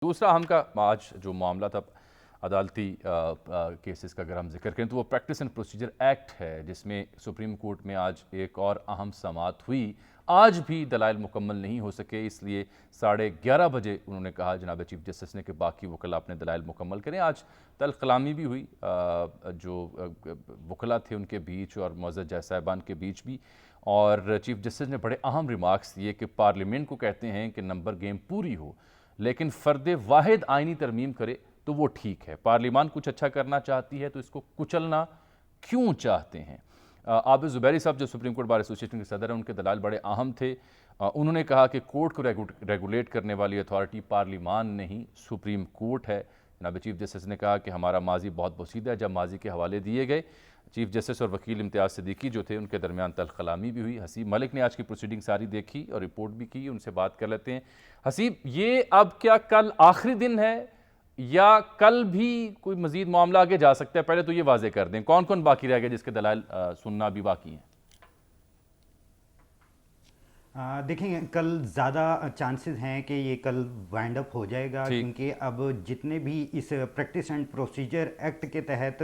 دوسرا اہم کا آج جو معاملہ تھا عدالتی کیسز کا اگر ہم ذکر کریں تو وہ پریکٹس اینڈ پروسیجر ایکٹ ہے، جس میں سپریم کورٹ میں آج ایک اور اہم سماعت ہوئی۔ آج بھی دلائل مکمل نہیں ہو سکے، اس لیے 11:30 بجے انہوں نے کہا جناب چیف جسٹس نے کہ باقی وکلاء اپنے دلائل مکمل کریں۔ آج تلخ کلامی بھی ہوئی جو وکلاء تھے ان کے بیچ اور معزز جج صاحبان کے بیچ بھی، اور چیف جسٹس نے بڑے اہم ریمارکس دیے کہ پارلیمنٹ کو کہتے ہیں کہ نمبر گیم پوری ہو، لیکن فرد واحد آئینی ترمیم کرے تو وہ ٹھیک ہے۔ پارلیمان کچھ اچھا کرنا چاہتی ہے تو اس کو کچلنا کیوں چاہتے ہیں؟ عابد زبیری صاحب جو سپریم کورٹ بار ایسوسی ایشن کے صدر ہیں، ان کے دلائل بڑے اہم تھے۔ انہوں نے کہا کہ کورٹ کو ریگولیٹ کرنے والی اتھارٹی پارلیمان نہیں، سپریم کورٹ ہے۔ جناب چیف جسٹس نے کہا کہ ہمارا ماضی بہت پوشیدہ ہے، جب ماضی کے حوالے دیے گئے۔ چیف جسٹس اور وکیل امتیاز صدیقی جو تھے ان کے درمیان تلخ کلامی بھی ہوئی۔ حسیب ملک نے آج کی پروسیڈنگ ساری دیکھی اور رپورٹ بھی کی، ان سے بات کر لیتے ہیں۔ حسیب، یہ اب کیا کل آخری دن ہے یا کل بھی کوئی مزید معاملہ آگے جا سکتا ہے؟ پہلے تو یہ واضح کر دیں کون کون باقی رہ گئے جس کے دلائل سننا بھی باقی ہیں؟ دیکھیں، کل زیادہ چانسز ہیں کہ یہ کل وائنڈ اپ ہو جائے گا، کیونکہ اب جتنے بھی اس پریکٹس اینڈ پروسیجر ایکٹ کے تحت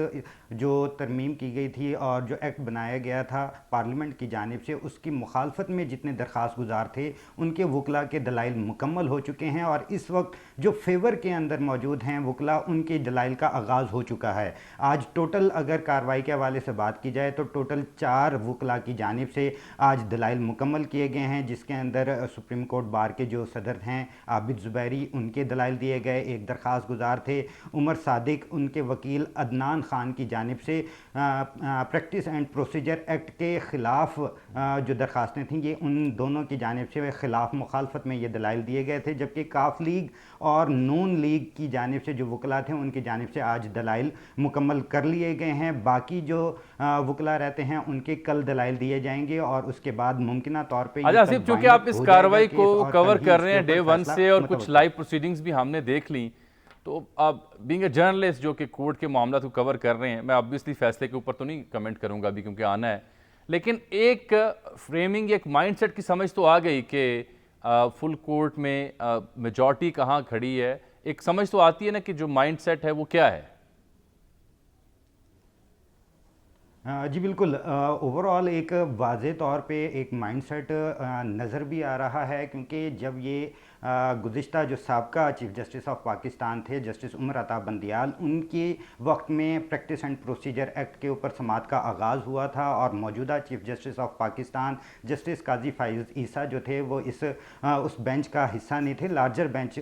جو ترمیم کی گئی تھی اور جو ایکٹ بنایا گیا تھا پارلیمنٹ کی جانب سے، اس کی مخالفت میں جتنے درخواست گزار تھے ان کے وکلاء کے دلائل مکمل ہو چکے ہیں، اور اس وقت جو فیور کے اندر موجود ہیں وکلاء، ان کے دلائل کا آغاز ہو چکا ہے۔ آج ٹوٹل اگر کارروائی کے حوالے سے بات کی جائے تو ٹوٹل 4 وکلاء کی جانب سے آج دلائل مکمل کیے گئے ہیں، جس کے اندر سپریم کورٹ بار کے جو صدر ہیں عابد زبیری، ان کے دلائل دیے گئے۔ ایک درخواست گزار تھے عمر صادق، ان کے وکیل عدنان خان کی جانب سے پریکٹس اینڈ پروسیجر ایکٹ کے خلاف جو درخواستیں تھیں، یہ ان دونوں کی جانب سے خلاف مخالفت میں یہ دلائل دیے گئے تھے، جبکہ کاف لیگ اور نون لیگ کی جانب سے جو وکلاء تھے ان کی جانب سے آج دلائل مکمل کر لیے گئے ہیں۔ باقی جو وکلاء رہتے ہیں ان کے کل دلائل دیے جائیں گے، اور اس کے بعد ممکنہ طور پہ چونکہ آپ اس کارروائی کو کور کر رہے ہیں ڈے 1 سے اور کچھ لائیو پروسیڈنگز بھی ہم نے دیکھ لیں، تو اب بینگ اے جرنلسٹ جو کہ کورٹ کے معاملات کو کور کر رہے ہیں، میں obviously فیصلے کے اوپر تو نہیں کمنٹ کروں گا ابھی کیونکہ آنا ہے، لیکن ایک فریمنگ، ایک مائنڈ سیٹ کی سمجھ تو آ گئی کہ فل کورٹ میں میجورٹی کہاں کھڑی ہے۔ ایک سمجھ تو آتی ہے نا کہ جو مائنڈ سیٹ ہے وہ کیا ہے؟ جی بالکل، اوورآل ایک واضح طور پہ ایک مائنڈ سیٹ نظر بھی آ رہا ہے، کیونکہ جب یہ گزشتہ جو سابقہ چیف جسٹس آف پاکستان تھے جسٹس عمر عطا بندیال، ان کے وقت میں پریکٹس اینڈ پروسیجر ایکٹ کے اوپر سماعت کا آغاز ہوا تھا، اور موجودہ chief justice of Pakistan justice قاضی فائز عیسیٰ جو تھے وہ اس بینچ کا حصہ نہیں تھے، لارجر بینچ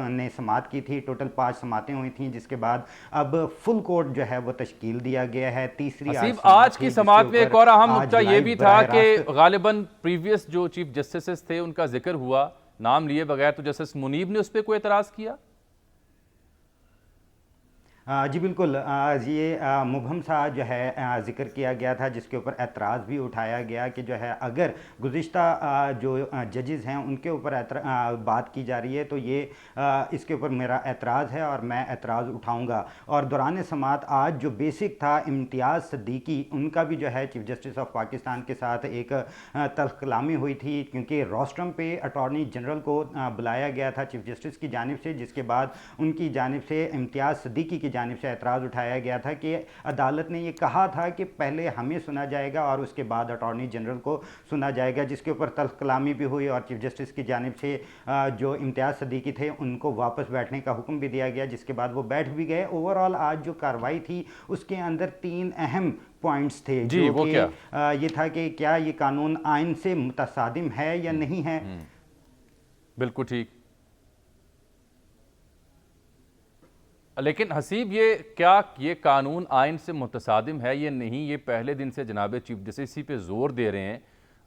نے سماعت کی تھی۔ ٹوٹل 5 سماعتیں ہوئی تھیں، جس کے بعد اب فل کورٹ جو ہے وہ تشکیل دیا گیا ہے۔ تیسری آج کی سماعت میں ایک اور اہم نکتہ یہ بھی تھا کہ غالباً پریویس جو چیف جسٹسز تھے ان کا ذکر ہوا نام لیے بغیر، تو جسٹس منیب نے اس پہ کوئی اعتراض کیا؟ جی بالکل، یہ مبہم سا جو ہے ذکر کیا گیا تھا، جس کے اوپر اعتراض بھی اٹھایا گیا کہ جو ہے اگر گزشتہ جو ججز ہیں ان کے اوپر بات کی جا رہی ہے تو یہ اس کے اوپر میرا اعتراض ہے اور میں اعتراض اٹھاؤں گا۔ اور دوران سماعت آج جو بیسک تھا، امتیاز صدیقی، ان کا بھی جو ہے چیف جسٹس آف پاکستان کے ساتھ ایک تلخ کلامی ہوئی تھی، کیونکہ روسٹرم پہ اٹارنی جنرل کو بلایا گیا تھا چیف جسٹس کی جانب سے، جس کے بعد ان کی جانب سے امتیاز صدیقی کی جانب سے اعتراض اٹھایا گیا تھا کہ عدالت نے یہ کہا تھا کہ پہلے ہمیں سنا جائے گا اور اس کے بعد اٹارنی جنرل کو سنا جائے گا، جس کے اوپر تلخ کلامی بھی ہوئی، اور چیف جسٹس کی جانب سے جو امتیاز صدیقی تھے ان کو واپس بیٹھنے کا حکم بھی دیا گیا، جس کے بعد وہ بیٹھ بھی گئے۔ اوورآل آج جو کارروائی تھی اس کے اندر 3 اہم پوائنٹس تھے، جو کہ یہ تھا کہ کیا یہ قانون آئین سے متصادم ہے یا نہیں ہے۔ بالکل ٹھیک، لیکن حسیب یہ قانون آئین سے متصادم ہے یہ نہیں، یہ پہلے دن سے جناب چیف جسٹس اسی پہ زور دے رہے ہیں۔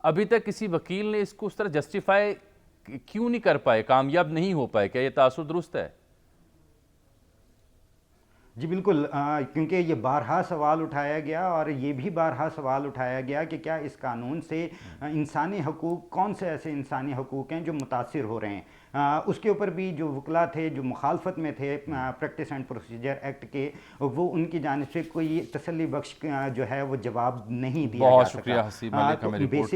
ابھی تک کسی وکیل نے اس کو اس طرح جسٹیفائی کیوں نہیں کر پائے، کامیاب نہیں ہو پائے؟ کیا یہ تاثر درست ہے؟ جی بالکل، کیونکہ یہ بارہا سوال اٹھایا گیا، اور یہ بھی بارہا سوال اٹھایا گیا کہ کیا اس قانون سے انسانی حقوق، کون سے ایسے انسانی حقوق ہیں جو متاثر ہو رہے ہیں۔ اس کے اوپر بھی جو وکلاء تھے جو مخالفت میں تھے پریکٹس اینڈ پروسیجر ایکٹ کے، وہ ان کی جانب سے کوئی تسلی بخش جو ہے وہ جواب نہیں دیا جا سکا۔ بہت شکریہ حسیب ملک، ہمیں رپورٹ